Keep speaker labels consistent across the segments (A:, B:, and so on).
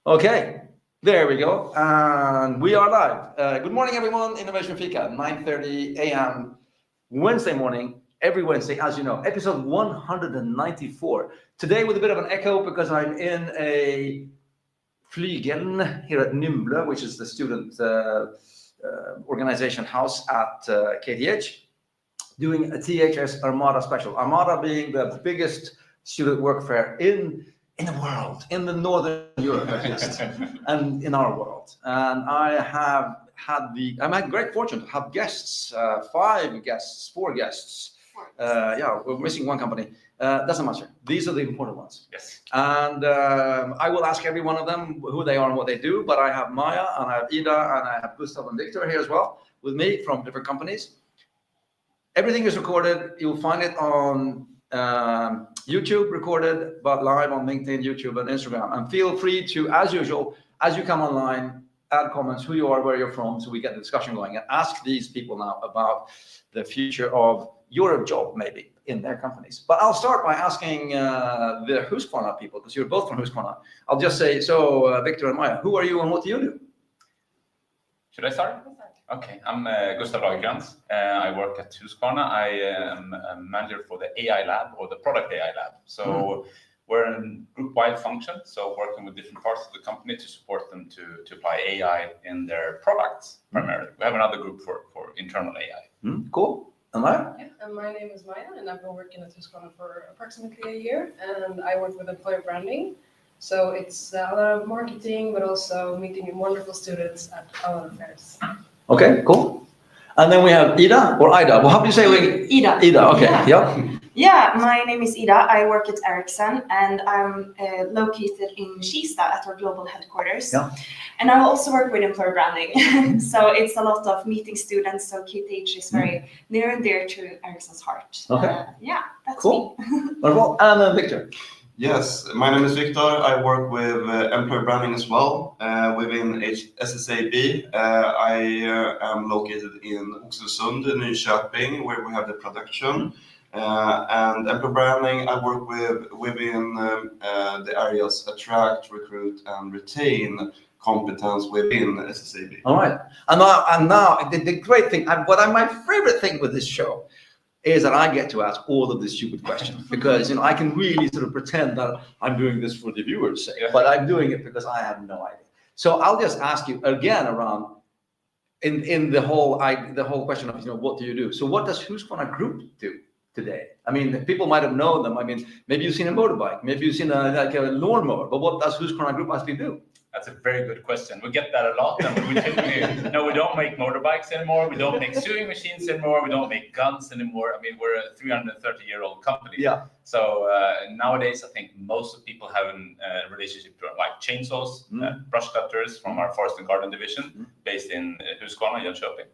A: Okay, there we go. And we are live. Good morning, everyone. Innovation Fika, 9:30 a.m. Wednesday morning, every Wednesday, as you know, episode 194. Today with a bit of an echo because I'm in a Flygeln here at Nymble, which is the student organization house at KTH, doing a THS Armada special. Armada being the biggest student work fair in the world, in the Northern Europe at least, and in our world. And I have had great fortune to have guests, 4 guests. Yeah, we're missing one company. Doesn't matter. These are the important ones.
B: Yes.
A: And I will ask every one of them who they are and what they do, but I have Maya, and I have Ida, and I have Gustav and Victor here as well with me from different companies. Everything is recorded. You'll find it on YouTube recorded, but live on LinkedIn, YouTube, and Instagram. And feel free to, as usual, as you come online, add comments, who you are, where you're from, so we get the discussion going. And ask these people now about the future of your job, maybe, in their companies. But I'll start by asking the Husqvarna people, because you're both from Husqvarna. I'll just say, so Victor and Maya, who are you and what do you do?
B: Should I start? Okay, I'm Gustav Lagercrantz. I work at Husqvarna. I am a manager for the AI lab, or the product AI lab. So we're a group-wide function, so working with different parts of the company to support them to apply AI in their products primarily. We have another group for internal AI.
A: Cool. And Maya?
C: Yeah, and my name is Maya, and I've been working at Husqvarna for approximately a year, and I work with employer branding. So it's a lot of marketing, but also meeting wonderful students at a lot of fairs.
A: Okay, cool. And then we have Ida or Ida. Well, how do you say
D: Ida.
A: Ida, okay.
D: Yeah. Yeah, my name is Ida. I work at Ericsson, and I'm located in Kista at our global headquarters.
A: Yeah.
D: And I also work with employer branding. So it's a lot of meeting students. So KTH is very near and dear to Ericsson's heart.
A: Okay.
D: Yeah, that's
A: cool.
D: me.
A: Wonderful. And then Victor.
E: Yes, my name is Victor. I work with employer branding as well within SSAB. I am located in Oxelösund, Nyköping, where we have the production. And employer branding, I work within the areas attract, recruit, and retain competence within SSAB.
A: All right. And now the great thing, my favorite thing with this show is that I get to ask all of the stupid questions because I can really sort of pretend that I'm doing this for the viewers' sake, but I'm doing it because I have no idea. So I'll just ask you again around in the whole question of what do you do? So what does Husqvarna Group do today? I mean, people might have known them. I mean, maybe you've seen a motorbike, maybe you've seen a lawnmower, but what does Husqvarna Group actually do?
B: That's a very good question. We get that a lot. And we typically, we don't make motorbikes anymore. We don't make sewing machines anymore. We don't make guns anymore. I mean, we're a 330-year-old company.
A: Yeah.
B: So nowadays, I think most of people have a relationship to like chainsaws, brush cutters from our forest and garden division based in Husqvarna, Jönköping.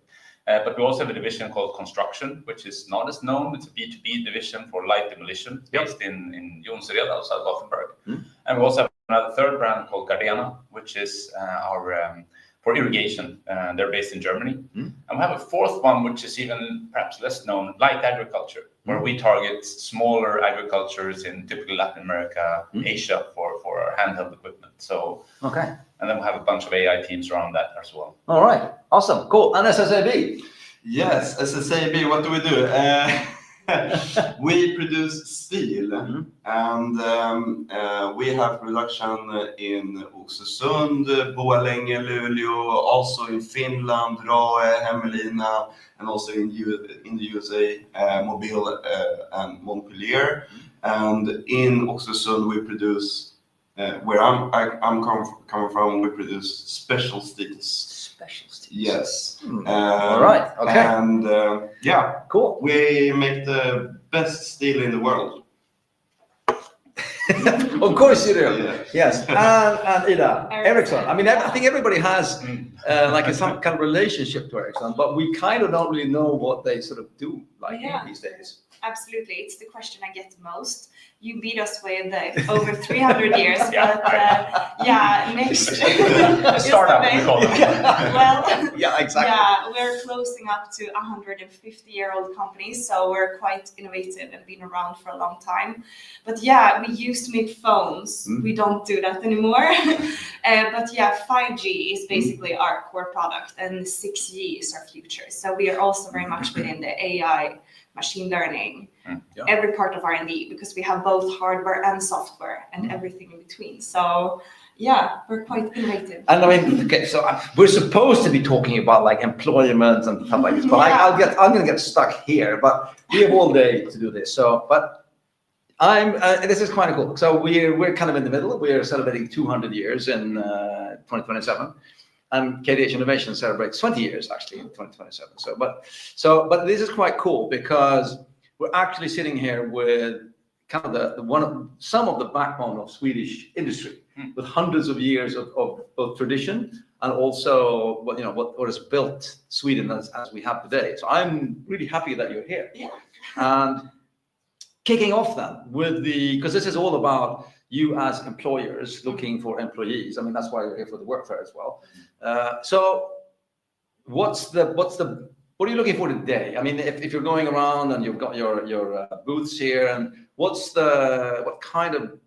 B: But we also have a division called Construction, which is not as known. It's a B2B division for light demolition based in Jonsered outside Gothenburg. And we also have another third brand called Gardena, which is our for irrigation. They're based in Germany. And we have a fourth one, which is even perhaps less known, light agriculture, where we target smaller agricultures in typically Latin America, Asia for our handheld equipment. So,
A: okay.
B: And then we have a bunch of AI teams around that as well.
A: All right. Awesome. Cool. And SSAB?
E: Yes, SSAB, what do we do? We produce steel, and we have production in Oxelösund, Borlänge, Luleå, also in Finland, Rae, Hämeenlinna, and also in the USA, Mobile and Montpellier. And in Oxelösund, we produce, where I'm coming from, we produce special steels.
A: Special steels.
E: Yes.
A: All right. Okay.
E: And yeah,
A: cool.
E: We make the best steel in the world.
A: Of course you do.
E: Yeah.
A: Yes. And Ida, Ericsson. I mean, I think everybody has some kind of relationship to Ericsson, but we kind of don't really know what they sort of do these days.
D: absolutely. It's the question I get the most. You beat us with over 300 years,
B: Yeah,
D: but next.
B: A startup, we call them.
D: Well,
A: Yeah, exactly.
D: yeah, we're closing up to 150-year-old companies, so we're quite innovative and been around for a long time. But yeah, we used to make phones. We don't do that anymore. But yeah, 5G is basically our core product, and 6G is our future. So we are also very much within the AI, machine learning, every part of R&D, because we have both hardware and software and everything in between. So yeah, we're quite innovative.
A: And I mean, okay, so we're supposed to be talking about like employment and stuff like this, but I'm gonna get stuck here. But we have all day to do this. So, but this is quite cool. So we're kind of in the middle. We're celebrating 200 years in 2027, and KTH Innovation celebrates 20 years actually in 2027. But this is quite cool because we're actually sitting here with kind of some of the backbone of Swedish industry, with hundreds of years of both tradition and also what has built Sweden as we have today. So I'm really happy that you're here.
D: Yeah.
A: And kicking off then with because this is all about you as employers looking for employees. I mean, that's why you're here for the work fair as well. So what are you looking for today? I mean, if you're going around and you've got your booths here, and what kind of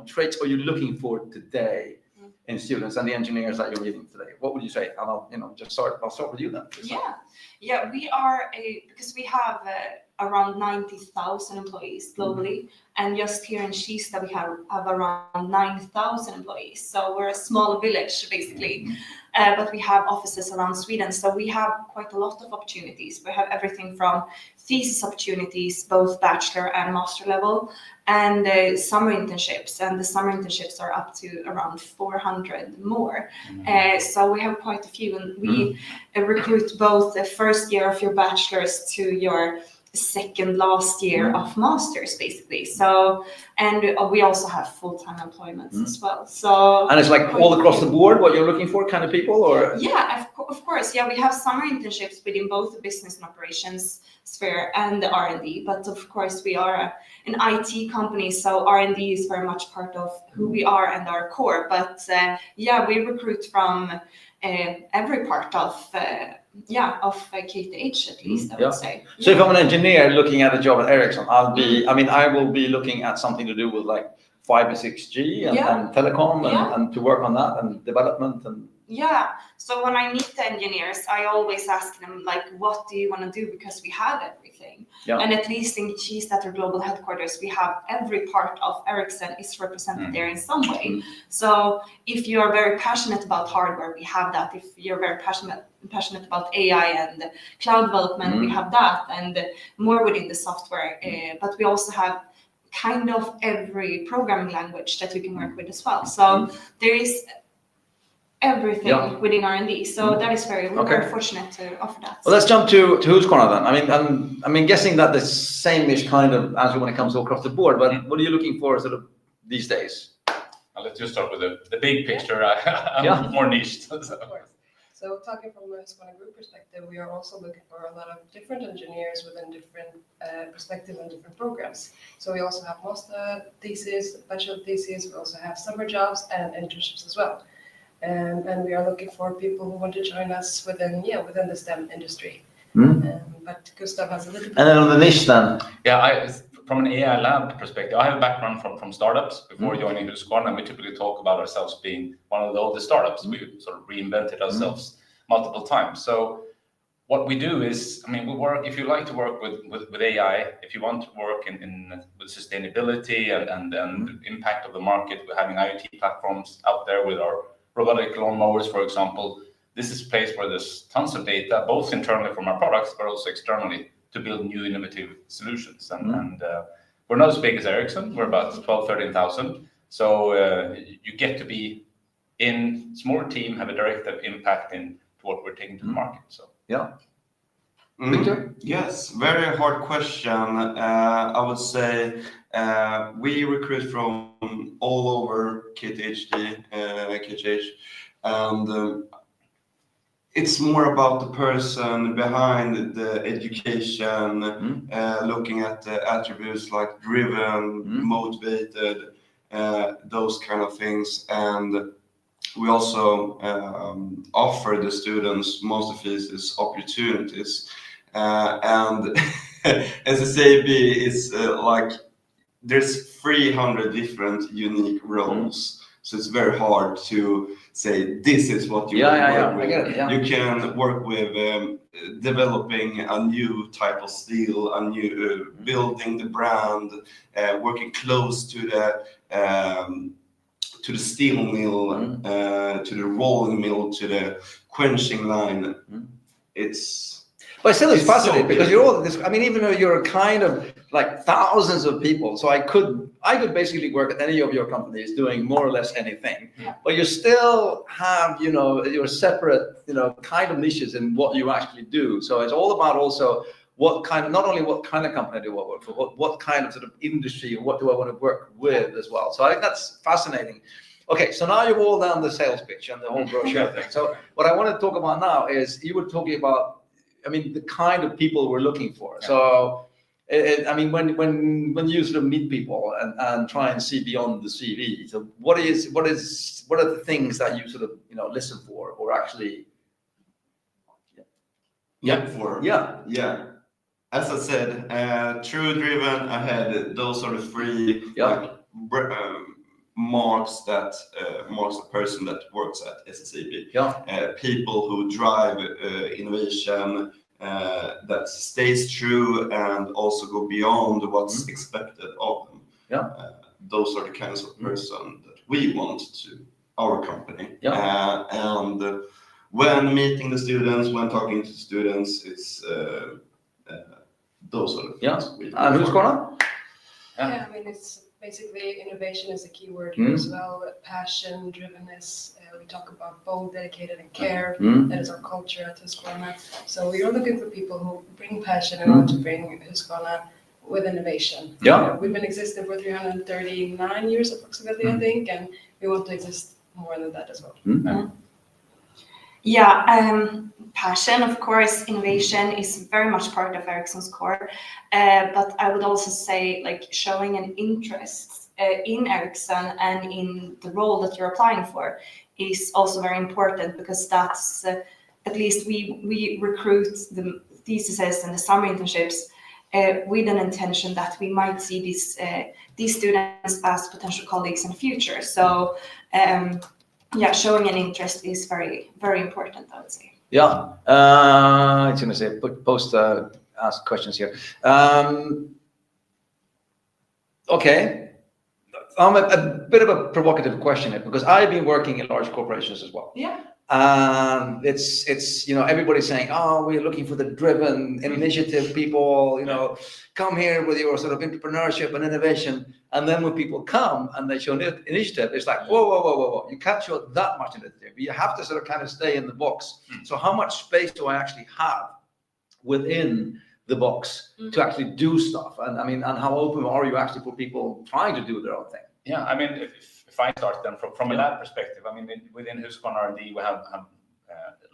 A: traits are you looking for today in students and the engineers that you're meeting today? What would you say? And I'll start with you then.
D: Yeah, we are because we have around 90,000 employees globally, and just here in Kista we have around 9,000 employees. So we're a small village basically, but we have offices around Sweden. So we have quite a lot of opportunities. We have everything from thesis opportunities, both bachelor and master level, and summer internships. And the summer internships are up to around 400 more. So we have quite a few, and we recruit both the first year of your bachelor's to your second last year of masters basically. So, and we also have full-time employments as well. So,
A: and it's like all across the board what you're looking for kind of people, or?
D: Yeah, of course. Yeah, we have summer internships within both the business and operations sphere and the R&D, but of course we are an IT company, so R&D is very much part of who we are and our core. But yeah, we recruit from every part of KTH at least, I would say.
A: So if I'm an engineer looking at a job at Ericsson, I will be looking at something to do with like 5 and 6G and telecom and to work on that and development and.
D: Yeah, so when I meet the engineers, I always ask them, like, what do you want to do? Because we have everything. Yeah. And at least in Kista at our global headquarters, we have every part of Ericsson is represented there in some way. So if you are very passionate about hardware, we have that. If you're very passionate about AI and cloud development, we have that, and more within the software. But we also have kind of every programming language that you can work with as well. So there is everything within R&D. So that is we're very fortunate to offer that.
A: Well, let's jump to who's corner then. I mean, guessing that the same-ish kind of answer when it comes across the board, but what are you looking for sort of these days?
B: I'll let you start with the big picture. I'm more niched.
C: So talking from a Husqvarna Group perspective, we are also looking for a lot of different engineers within different perspectives and different programs. So we also have master thesis, bachelor thesis, we also have summer jobs and internships as well. And we are looking for people who want to join us within the STEM industry. But Gustav has a little bit.
A: And then on the niche then?
B: Yeah, from an AI lab perspective, I have a background from startups before joining Husqvarna, and we typically talk about ourselves being one of the oldest startups. We sort of reinvented ourselves multiple times. So what we do is, I mean, we work, if you like to work with AI, if you want to work with sustainability and the impact of the market, we're having IoT platforms out there with our robotic lawn mowers, for example. This is a place where there's tons of data, both internally from our products, but also externally to build new innovative solutions. And we're not as big as Ericsson. We're about 12, 13,000. So you get to be in a smaller team, have a direct impact to what we're taking to the market. So
A: yeah. Victor?
E: Yes, very hard question. I would say we recruit from all over KTH, and it's more about the person behind the education, looking at the attributes like driven, motivated, those kind of things. And we also offer the students most of these opportunities. And SSAB is like, there's 300 different unique roles. So it's very hard to say this is what you work with.
A: I get it, yeah.
E: You can work with developing a new type of steel, a new building the brand, working close to the steel mill, to the rolling mill, to the quenching line.
A: But still, it's fascinating
E: so
A: because you're all this. I mean, even though you're kind of like thousands of people, so I could basically work at any of your companies doing more or less anything.
D: Yeah.
A: But you still have, your separate, kind of niches in what you actually do. So it's all about also not only what kind of company do I work for, what kind of sort of industry, what do I want to work with as well. So I think that's fascinating. Okay, so now you've all done the sales pitch and the whole brochure thing. So what I want to talk about now is you were talking about, the kind of people we're looking for. Yeah. So, when you sort of meet people and try and see beyond the CV, so what are the things that you sort of, listen for or actually
E: look for? Yeah. As I said, true, driven, ahead. Those are the three marks that marks a person that works at SSAB.
A: Yeah.
E: People who drive innovation, that stays true and also go beyond what's expected of them.
A: Yeah.
E: Those are the kinds of person that we want to our company.
A: Yeah.
E: And when meeting the students, when talking to students, it's those are the things we do.
A: And who's gonna?
C: Yeah, it's basically innovation is a key word here as well. Passion, drivenness. We talk about bold, dedicated, and care. That is our culture at Husqvarna. So we are looking for people who bring passion and want to bring Husqvarna with innovation.
A: Yeah.
C: We've been existing for 339 years approximately, I think, and we want to exist more than that as well.
D: Passion, of course, innovation is very much part of Ericsson's core. But I would also say, like, showing an interest in Ericsson and in the role that you're applying for is also very important, because that's at least we recruit the theses and the summer internships with an intention that we might see these students as potential colleagues in the future. So showing an interest is very, very important, I would say.
A: Yeah, it's going to say ask questions here. Okay. A bit of a provocative question here, because I've been working in large corporations as well.
D: Yeah.
A: It's everybody's saying, we're looking for the driven initiative people, come here with your sort of entrepreneurship and innovation. And then when people come and they show initiative, it's like, whoa, you can't show that much initiative. You have to sort of kind of stay in the box. So how much space do I actually have within the box to actually do stuff? And and how open are you actually for people trying to do their own thing?
B: Yeah, if I start then from a lab perspective, within Husqvarna R&D, we have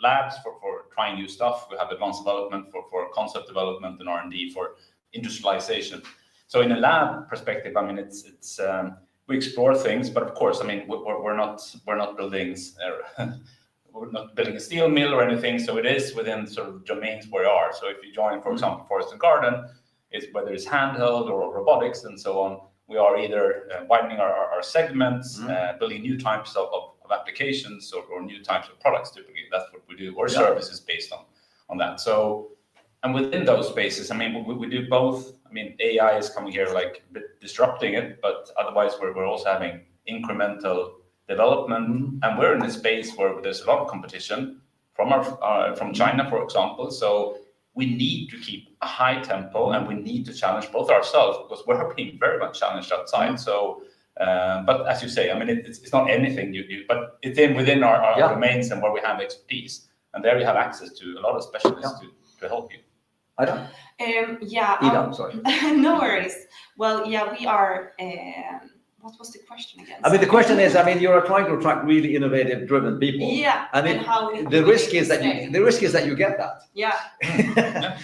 B: labs for trying new stuff. We have advanced development for concept development and R&D for industrialization. So in a lab perspective, it's we explore things, but of course, we're not building we're not building a steel mill or anything. So it is within sort of domains where we are. So if you join, for example, Forest and Garden, whether it's handheld or robotics and so on, we are either widening our segments, building new types of applications or new types of products. Typically, that's what we do, or services based on that. So, and within those spaces, we do both. AI is coming here, like a bit disrupting it, but otherwise we're also having incremental development, and we're in a space where there's a lot of competition from China, for example. So we need to keep a high tempo, and we need to challenge both ourselves, because we're being very much challenged outside. So, but as you say, it's not anything but it's within our domains and where we have expertise, and there you have access to a lot of specialists to help you.
A: I don't.
D: Ida,
A: sorry.
D: No worries. Well, we are what was the question again?
A: I mean, the question is, I mean, you're trying to attract really innovative, driven people.
D: Yeah,
A: And
D: how
A: the risk is that you get that.
D: Yeah.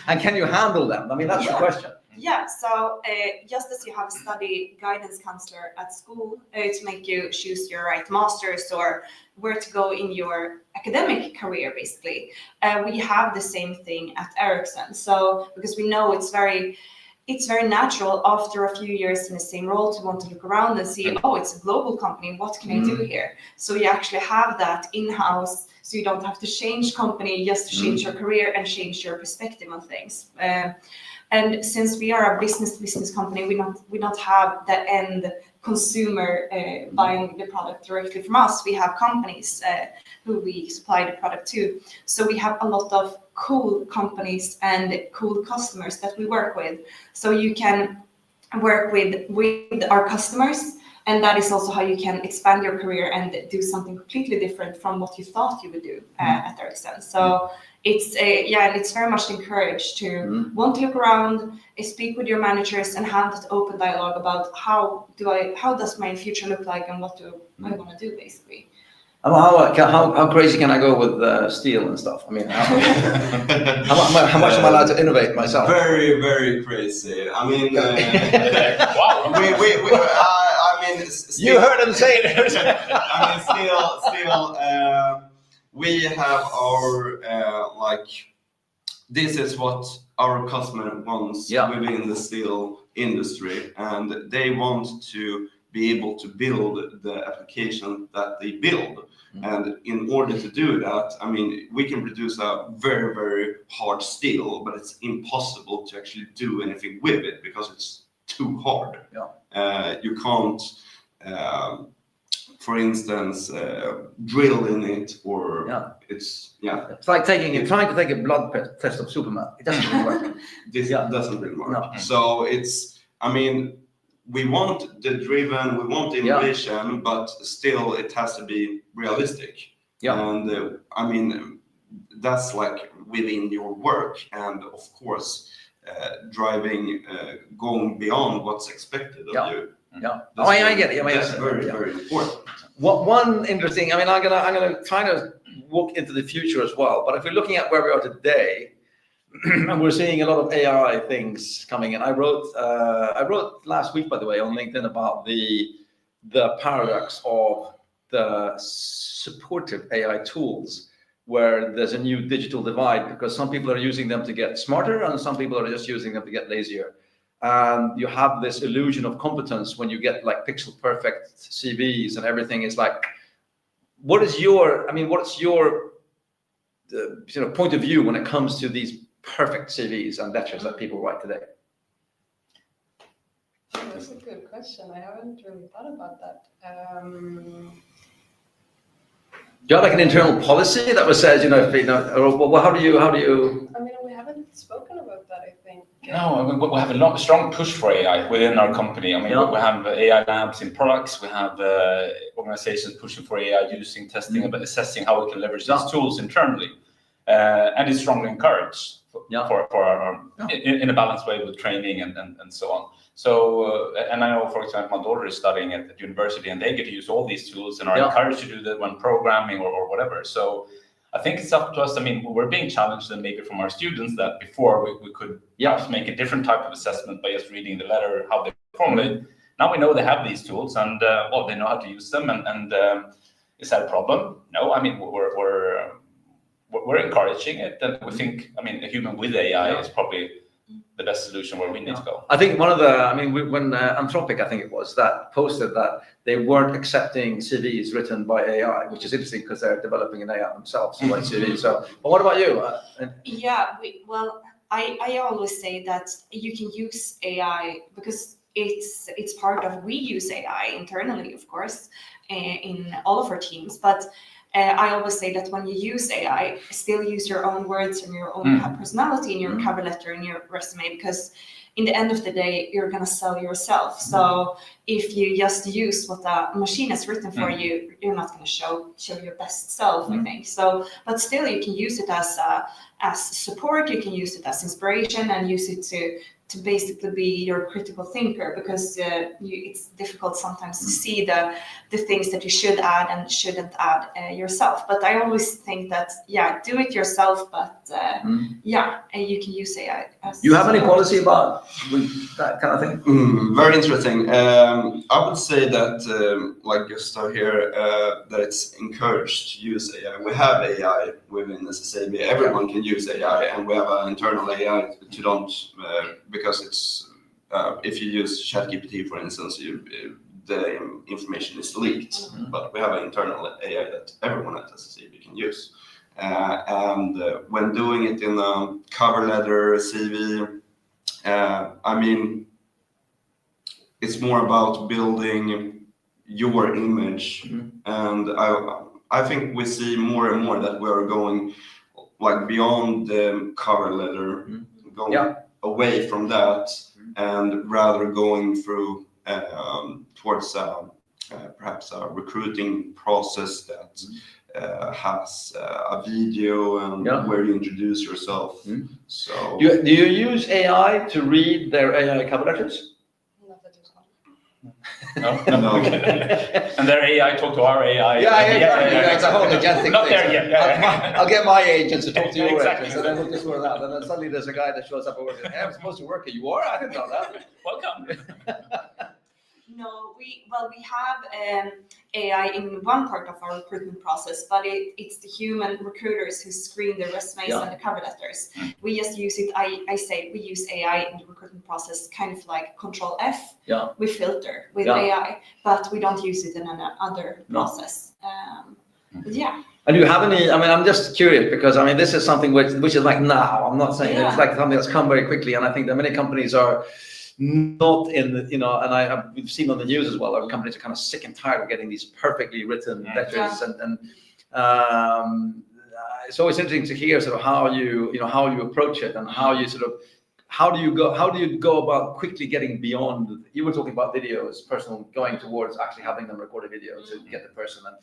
A: And can you handle them? I mean, that's the question.
D: Yeah, so just as you have a study guidance counselor at school to make you choose your right masters or where to go in your academic career, basically, we have the same thing at Ericsson. So because we know it's very natural after a few years in the same role to want to look around and see, oh, it's a global company, what can I do here? So you actually have that in-house, so you don't have to change company just to change your career and change your perspective on things. And since we are a business company, we don't have the end consumer buying the product directly from us. We have companies who we supply the product to. So we have a lot of cool companies and cool customers that we work with. So you can work with our customers, and that is also how you can expand your career and do something completely different from what you thought you would do at Ericsson. So it's very much encouraged to want to look around, speak with your managers, and have that open dialogue about how does my future look like and what do I want to do, basically.
A: How crazy can I go with steel and stuff? I mean, how much am I allowed to innovate myself?
E: Very, very crazy. I mean,
B: Wow.
E: I mean, still,
A: You heard him say it.
E: I mean, still, we have our this is what our customer wants within the steel industry, and they want to be able to build the application that they build. And in order to do that, I mean, we can produce a very, very hard steel, but it's impossible to actually do anything with it because it's too hard. You can't, for instance, drill in it, or it's
A: like trying to take a blood test of Superman. It doesn't really work.
E: This doesn't really work.
A: No.
E: So it's, I mean, we want the driven, we want the innovation, but still it has to be realistic. And I mean, that's like within your work, and of course, driving, going beyond what's expected of you.
A: I get it. I mean,
E: that's very, very important.
A: One interesting. I mean, I'm gonna try to walk into the future as well. But if we're looking at where we are today, and we're seeing a lot of AI things coming in. I wrote last week, by the way, on LinkedIn about the paradox of the supportive AI tools, where there's a new digital divide because some people are using them to get smarter and some people are just using them to get lazier. And you have this illusion of competence when you get like pixel perfect CVs and everything is like, what's your point of view when it comes to these perfect CVs and lectures that people write today?
C: That's a good question. I haven't really thought about that.
A: Do you have like an internal policy that was said, or how do you?
C: I mean, we haven't spoken about that, I think.
B: No, I mean, we have a strong push for AI within our company. I mean, we have AI labs in products. We have organizations pushing for AI using testing, but assessing how we can leverage these tools internally. And it's strongly encouraged in a balanced way with training and so on. So, and I know, for example, my daughter is studying at university and they get to use all these tools and are encouraged to do that when programming or whatever. So I think it's up to us. I mean, we're being challenged and maybe from our students that before we could perhaps make a different type of assessment by just reading the letter, how they formulate. Now we know they have these tools and they know how to use them. And is that a problem? No, I mean, we're encouraging it, and we think, I mean, a human with AI is probably the best solution where we need to go.
A: I think when Anthropic, I think it was, that posted that they weren't accepting CVs written by AI, which is interesting because they're developing an AI themselves to write CVs. So, but what about you?
D: I always say that you can use AI because it's part of, we use AI internally, of course, in all of our teams, but I always say that when you use AI, still use your own words and your own personality in your cover letter and your resume, because in the end of the day, you're going to sell yourself. So if you just use what a machine has written for you, you're not going to show your best self, I think. So, but still you can use it as support, you can use it as inspiration and use it to basically be your critical thinker, because it's difficult sometimes to see the things that you should add and shouldn't add yourself. But I always think that, do it yourself, but and you can use AI.
A: You have any policy about that kind of thing?
E: Very interesting. I would say that, like Gustav here, that it's encouraged to use AI. We have AI within SSAB. Everyone can use AI, and we have an internal AI to don't, because it's if you use ChatGPT, for instance, the information is leaked. But we have an internal AI that everyone at SSAB can use. And when doing it in a cover letter, CV, I mean, it's more about building your image. And I think we see more and more that we are going like beyond the cover letter, going away from that, and rather going through towards perhaps a recruiting process that has a video and where you introduce yourself. So
A: Do you use AI to read their AI cover letters?
C: Not that it's
B: No. And their AI talk to our AI.
A: It's a whole agentic
B: Not
A: thing.
B: there yet.
A: I'll get my agents to talk to your
B: Exactly.
A: agents, and then we'll just sort it out. And then suddenly there's a guy that shows up and works. Hey, I'm supposed to work here. You are? I didn't know that.
B: Welcome.
D: No, we have AI in one part of our recruitment process, but it's the human recruiters who screen the resumes and the cover letters. We just use it. I say we use AI in the recruitment process, kind of like Control F. We filter with AI, but we don't use it in another process. But
A: And do you have any? I mean, I'm just curious because I mean, this is something which is like now. I'm not saying it's like something that's come very quickly, and I think that many companies are not in the, and we've seen on the news as well, our companies are kind of sick and tired of getting these perfectly written letters, and it's always interesting to hear sort of how you approach it, and how do you go about quickly getting beyond. You were talking about videos, personal, going towards actually having them record a video to get the person, and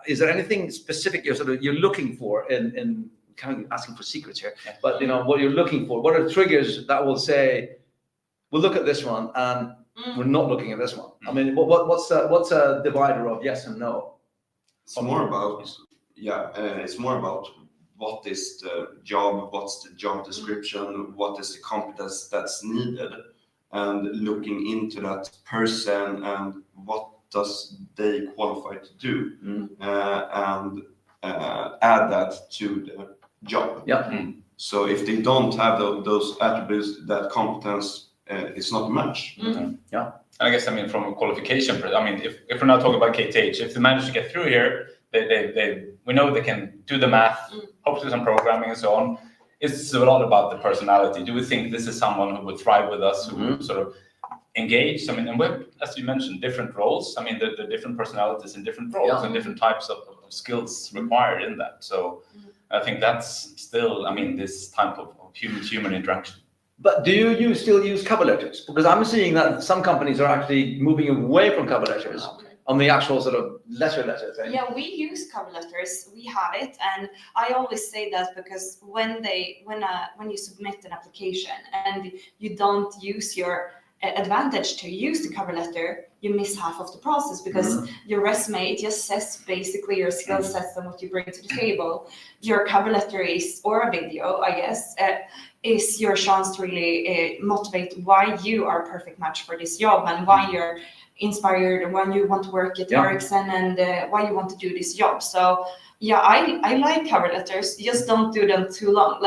A: is there anything specific you're looking for in kind of asking for secrets here, but what you're looking for, what are triggers that will say, we'll look at this one and we're not looking at this one? I mean, what's a divider of yes and no?
E: It's more about it's more about what is the job, what's the job description, what is the competence that's needed, and looking into that person and what does they qualify to do, and add that to the job. So if they don't have those attributes, that competence is not much.
B: And I guess, I mean, from a qualification, I mean, if we're not talking about KTH, if they manage to get through here, we know they can do the math, hopefully some programming and so on. It's a lot about the personality. Do we think this is someone who would thrive with us, who would sort of engage? I mean, and we're, as you mentioned, different roles. I mean, the different personalities in different roles and different types of skills required in that. So I think that's still, I mean, this type of human interaction.
A: But do you still use cover letters? Because I'm seeing that some companies are actually moving away from cover letters on the actual sort of letter thing.
D: Yeah, we use cover letters. We have it, and I always say that because when you submit an application and you don't use your advantage to use the cover letter, you miss half of the process, because your resume, it just says basically your skill sets and what you bring to the table. Your cover letter is, or a video, I guess, is your chance to really motivate why you are a perfect match for this job, and why you're inspired, and why you want to work at Ericsson, and why you want to do this job. So I like cover letters. Just don't do them too long.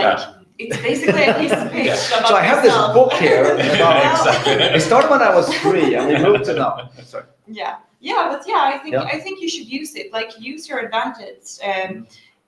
D: It's basically a piece of pitch.
A: So I have this book here. It started when I was 3, and we moved to now. Sorry.
D: I think you should use it. Like, use your advantage.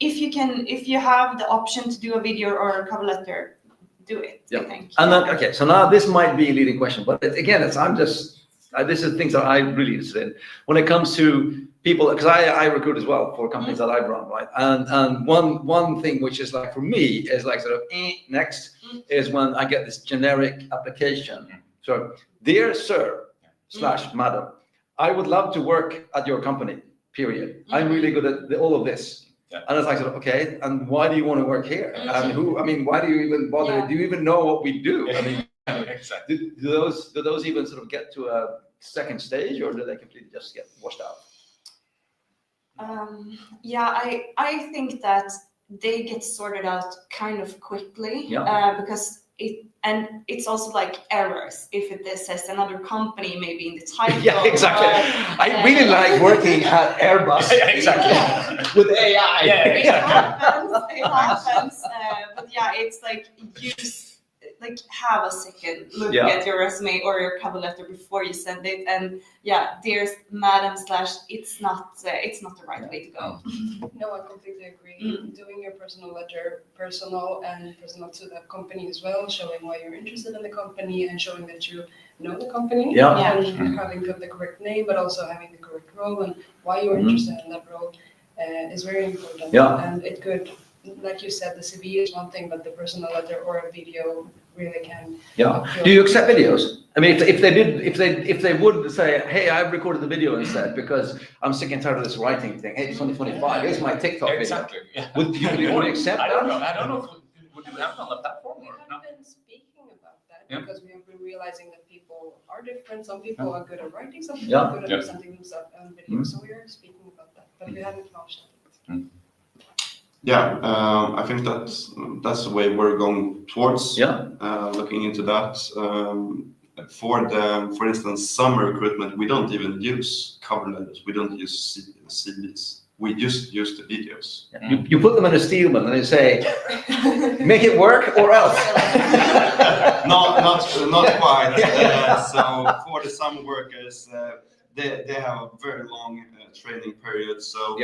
D: If you have the option to do a video or a cover letter, do it. I think.
A: And then so now this might be a leading question, but again, this is things that I'm really interested in when it comes to people, because I recruit as well for companies that I've run, right? And one thing which is like, for me, is like sort of next is when I get this generic application. So, dear sir / madam, I would love to work at your company, period. I'm really good at all of this.
B: Yeah.
A: And it's like, okay, and why do you want to work here? And who? I mean, why do you even bother?
D: Yeah.
A: Do you even know what we do? I mean,
B: Exactly.
A: do those even sort of get to a second stage, or do they completely just get washed out?
D: I think that they get sorted out kind of quickly because it's also like errors if it says another company maybe in the title.
A: Yeah, exactly. I really like working at Airbus.
B: Yeah, exactly.
A: With AI.
B: Yeah,
D: It happens. It happens. But yeah, it's like have a second look at your resume or your cover letter before you send it. And yeah, dear madam / it's not the right way to go.
C: No, I completely agree. Doing your personal letter personal to the company as well, showing why you're interested in the company and showing that you know the company.
A: Yeah.
C: And having the correct name, but also having the correct role and why you're interested in that role is very important.
A: Yeah.
C: And it could, like you said, the CV is one thing, but the personal letter or a video really can.
A: Yeah. Do you accept videos? I mean, if they would say, hey, I've recorded the video instead because I'm sick and tired of this writing thing. Hey, it's 2025. Here's my TikTok
B: Exactly.
A: video.
B: Yeah.
A: Would you accept
B: I
A: that?
B: don't know. I don't know if would you have it on the platform or
C: We
B: not.
C: have been speaking about that
B: Yeah.
C: because we have been realizing that people are different. Some people are good at writing, some people
A: Yeah.
C: are good at presenting themselves on video. So we are speaking about that, but we haven't launched it.
E: Yeah, I think that's the way we're going towards.
A: Yeah.
E: Looking into that. For instance, summer recruitment, we don't even use cover letters. We don't use CVs. We just use the videos.
A: You put them in a Steelman and they say, make it work or else.
E: Not quite. So for the summer workers, they have a very long training period. So,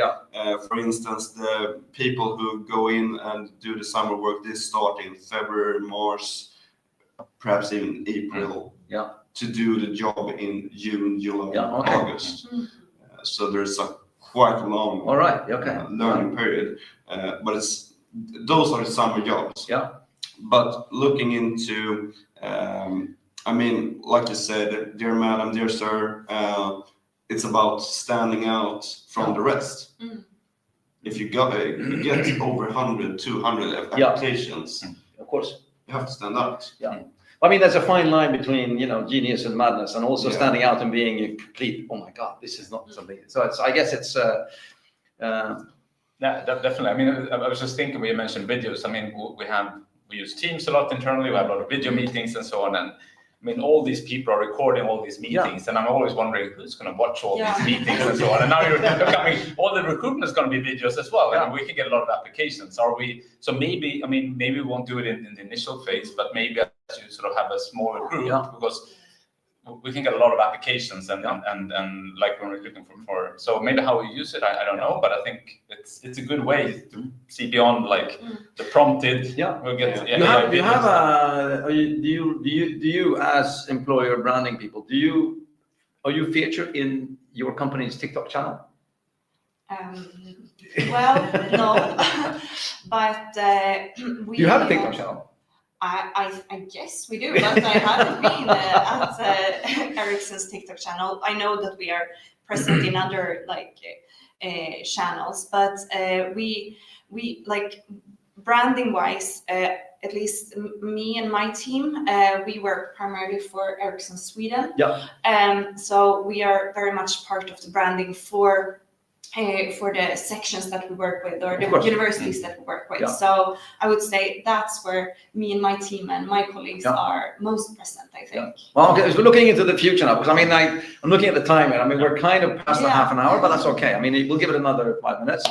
E: for instance, the people who go in and do the summer work, they start in February, March, perhaps even April, to do the job in June, July, August. So there's a quite long learning period. But those are the summer jobs.
A: Yeah.
E: But looking into I mean, like you said, dear madam, dear sir, it's about standing out from the rest. If you get over 100, 200 applications,
A: of course,
E: you have to stand out.
A: Yeah. I mean, there's a fine line between, genius and madness, and also standing out and being a complete, oh my God, this is not something. So I guess it's.
B: Yeah, definitely. I mean, I was just thinking when you mentioned videos. I mean, we use Teams a lot internally. We have a lot of video meetings and so on. And I mean, all these people are recording all these meetings, and I'm always wondering who's going to watch all these meetings and so on. And now you're coming, all the recruitment is going to be videos as well. And we can get a lot of applications. So maybe, I mean, maybe we won't do it in the initial phase, but maybe as you sort of have a smaller group, because we can get a lot of applications and like when we're looking for. So maybe how we use it, I don't know, but I think it's a good way to see beyond like the prompted. We'll get.
A: Do you as employer branding people, are you featured in your company's TikTok channel?
D: Well, no, but
A: you have a TikTok channel.
D: I guess we do, but I haven't been at Ericsson's TikTok channel. I know that we are present in other channels, but we like branding wise, at least me and my team, we work primarily for Ericsson Sweden. So we are very much part of the branding for the sections that we work with or the universities that we work with. So I would say that's where me and my team and my colleagues are most present, I think.
A: Well, okay, so we're looking into the future now, because I mean, I'm looking at the time, and I mean, we're kind of past the half an hour, but that's okay. I mean, we'll give it another 5 minutes.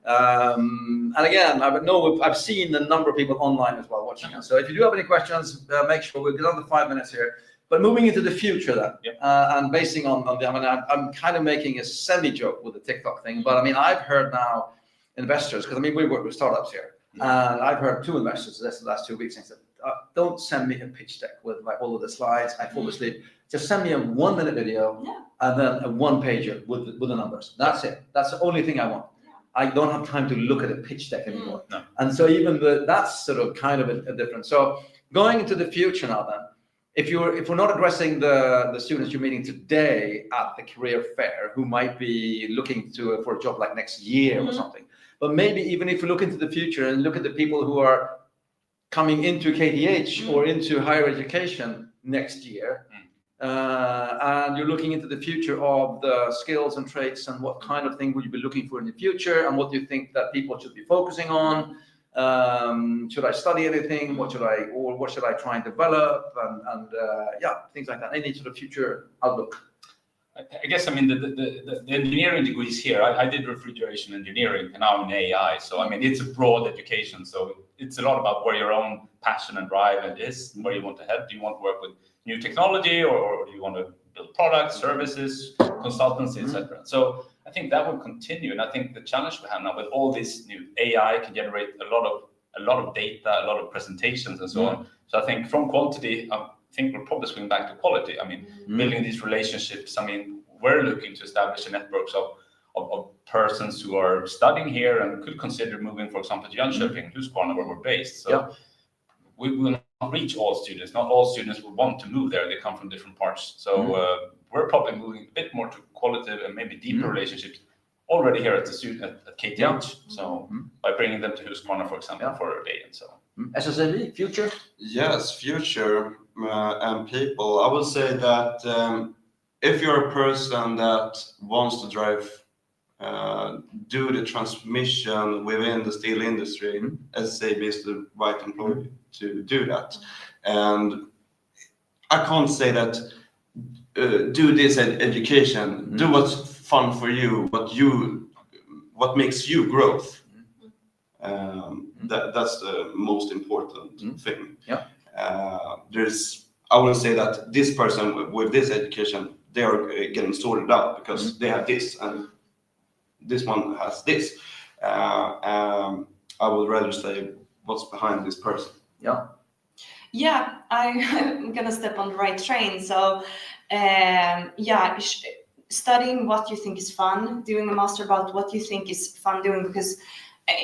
A: And again, I've seen a number of people online as well watching us. So if you do have any questions, make sure we'll get another 5 minutes here. But moving into the future then, and basing on the, I mean, I'm kind of making a semi-joke with the TikTok thing, but I mean, I've heard now investors, because I mean, we work with startups here, and I've heard 2 investors the last 2 weeks and said, don't send me a pitch deck with all of the slides, I fall asleep. Just send me a 1-minute video and then a 1-pager with the numbers. That's it. That's the only thing I want. I don't have time to look at a pitch deck anymore. And so even that's sort of kind of a difference. So going into the future now then, if we're not addressing the students you're meeting today at the career fair who might be looking for a job like next year or something, But maybe even if we look into the future and look at the people who are coming into KTH or into higher education next year, and you're looking into the future of the skills and traits and what kind of thing would you be looking for in the future, and what do you think that people should be focusing on? Should I study anything? What should I try and develop? And things like that. Any sort of future outlook.
B: I guess, I mean, the engineering degrees here, I did refrigeration engineering and now I'm in AI. So, I mean, it's a broad education. So it's a lot about where your own passion and drive is, where you want to head. Do you want to work with new technology, or do you want to build products, services, consultancy, etc.? So I think that will continue. And I think the challenge we have now with all this new AI can generate a lot of data, a lot of presentations and so on. So I think from quantity, I think we'll probably swing back to quality. I mean, building these relationships. I mean, we're looking to establish networks of persons who are studying here and could consider moving, for example, to Jönköping, Husqvarna, where we're based. So we will not reach all students. Not all students will want to move there. They come from different parts. So we're probably moving a bit more to qualitative and maybe deeper relationships already here at the student at KTH. So by bringing them to Husqvarna, for example, for a day and so on.
A: SSLV, future?
E: Yes, future and people. I would say that if you're a person that wants to drive, do the transmission within the steel industry, SSAB is the right employee to do that. And I can't say that do this education, do what's fun for you, what makes you growth. That's the most important thing. I would say that this person with this education, they are getting sorted out because they have this and this one has this. I would rather say what's behind this person.
D: Yeah, I'm gonna step on the right train. So studying what you think is fun, doing a master about what you think is fun doing, because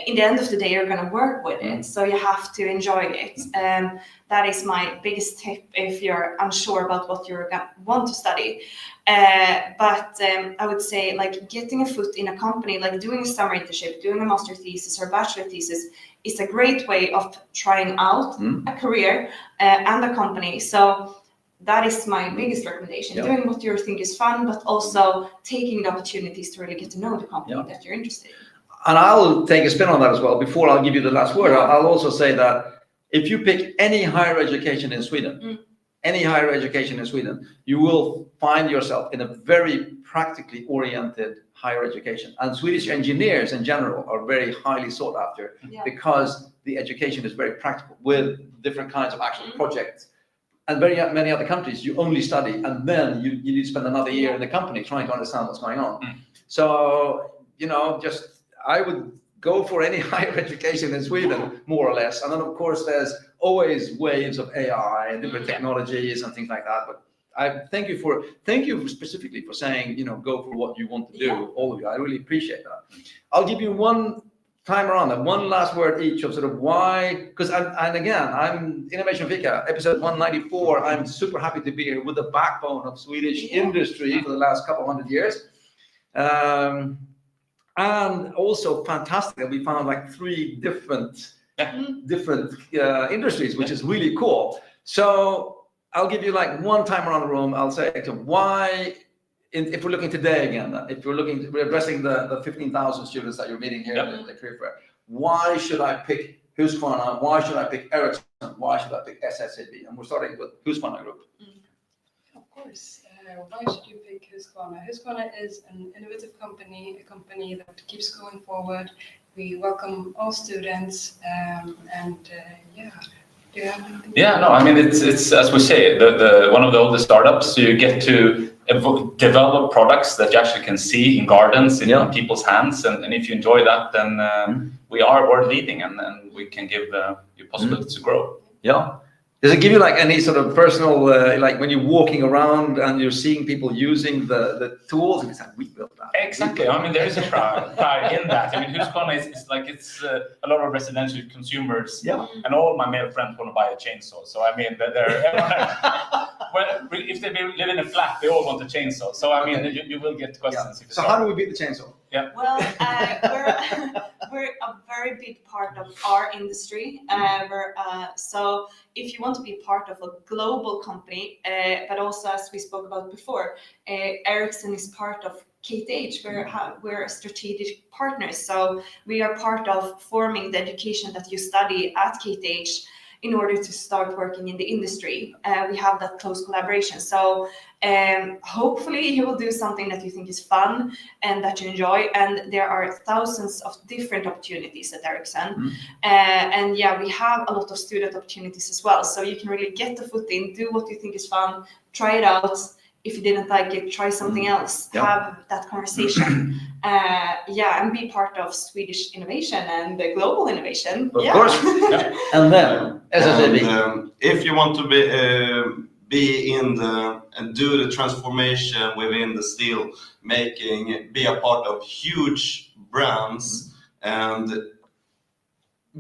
D: in the end of the day, you're going to work with it. So you have to enjoy it. That is my biggest tip if you're unsure about what you're going to want to study. But I would say, like, getting a foot in a company, like doing a summer internship, doing a master thesis or bachelor thesis is a great way of trying out a career and a company. So that is my biggest recommendation, doing what you think is fun, but also taking the opportunities to really get to know the company that you're interested in.
A: And I'll take a spin on that as well. Before I'll give you the last word, I'll also say that if you pick any higher education in Sweden, you will find yourself in a very practically oriented higher education. And Swedish engineers in general are very highly sought after because the education is very practical with different kinds of actual projects. And very many other countries, you only study and then you need to spend another year in the company trying to understand what's going on. So, I would go for any higher education in Sweden, more or less. And then, of course, there's always waves of AI and different technologies and things like that. But I thank you specifically for saying, go for what you want to do, all of you. I really appreciate that. I'll give you one time around and one last word each of sort of why, because I'm Innovation Fika, episode 194. I'm super happy to be here with the backbone of Swedish industry for the last couple 100 years. And also fantastic that we found like 3 different industries, which is really cool. So I'll give you like one time around the room. I'll say why, if we're looking today again, we're addressing the 15,000 students that you're meeting here at the career fair. Why should I pick Husqvarna? Why should I pick Ericsson? Why should I pick SSAB? And we're starting with Husqvarna Group.
C: Of course. Why should you pick Husqvarna? Husqvarna is an innovative company, a company that keeps going forward. We welcome all students, do you have anything?
B: I mean, it's as we say, the one of the oldest startups. So you get to develop products that you actually can see in gardens, in people's hands, and if you enjoy that, then we are world leading, and we can give you possibility to grow.
A: Does it give you like any sort of personal, like when you're walking around and you're seeing people using the tools, and it's like, we built that.
B: Exactly. I mean, there is a pride in that. I mean, Husqvarna is like, it's a lot of residential consumers, and all my male friends want to buy a chainsaw. So I mean, if they live in a flat, they all want a chainsaw. So I mean, you will get questions.
A: So how do we beat the chainsaw?
D: Well, we're part of our industry. So if you want to be part of a global company, but also as we spoke about before, Ericsson is part of KTH. We're strategic partners. So we are part of forming the education that you study at KTH in order to start working in the industry. We have that close collaboration. So hopefully you will do something that you think is fun and that you enjoy. And there are thousands of different opportunities at Ericsson. And yeah, we have a lot of student opportunities as well. So you can really get the foot in, do what you think is fun, try it out. If you didn't like it, try something else, have that conversation. And be part of Swedish innovation and the global innovation.
A: Of course. And then,
E: if you want to be in and do the transformation within the steel making, be a part of huge brands, and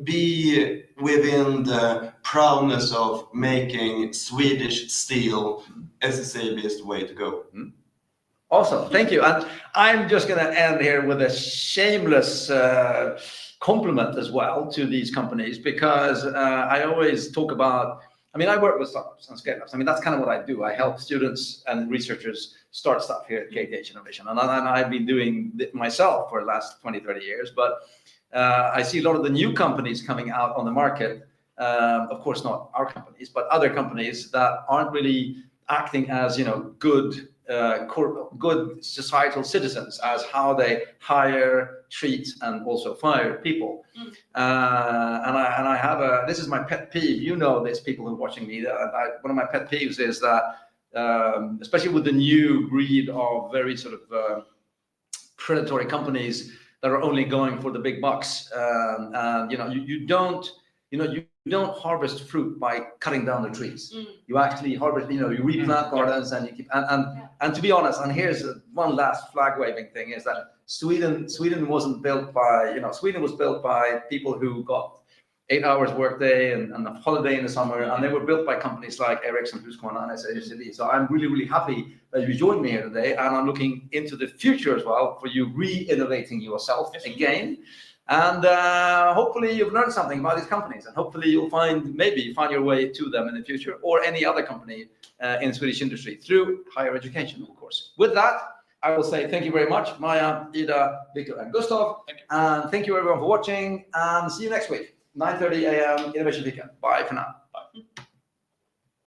E: be within the proudness of making Swedish steel, SSAB is the way to go.
A: Awesome, thank you. And I'm just going to end here with a shameless compliment as well to these companies, because I always talk about, I work with startups and scale-ups. That's kind of what I do. I help students and researchers start stuff here at KTH Innovation. And I've been doing it myself for the last 20, 30 years. But I see a lot of the new companies coming out on the market, of course not our companies, but other companies that aren't really acting as good societal citizens, as how they hire, treat, and also fire people. And I have this is my pet peeve. This, people who are watching me. One of my pet peeves is that, especially with the new breed of very sort of predatory companies that are only going for the big bucks. And you don't harvest fruit by cutting down the trees. You actually harvest, you replant gardens, and you keep, and to be honest, and here's one last flag waving thing, is that Sweden wasn't built by, Sweden was built by people who got 8 hours workday and a holiday in the summer, and they were built by companies like Ericsson, Husqvarna, and SAB. So I'm really, really happy that you joined me here today, and I'm looking into the future as well for you re-innovating yourself again. And hopefully you've learned something about these companies, and hopefully you'll maybe find your way to them in the future, or any other company in Swedish industry through higher education, of course. With that, I will say thank you very much, Maya, Ida, Victor, and Gustav. And thank you everyone for watching, and see you next week, 9:30 a.m. Innovation Fika. Bye for now.
B: Bye.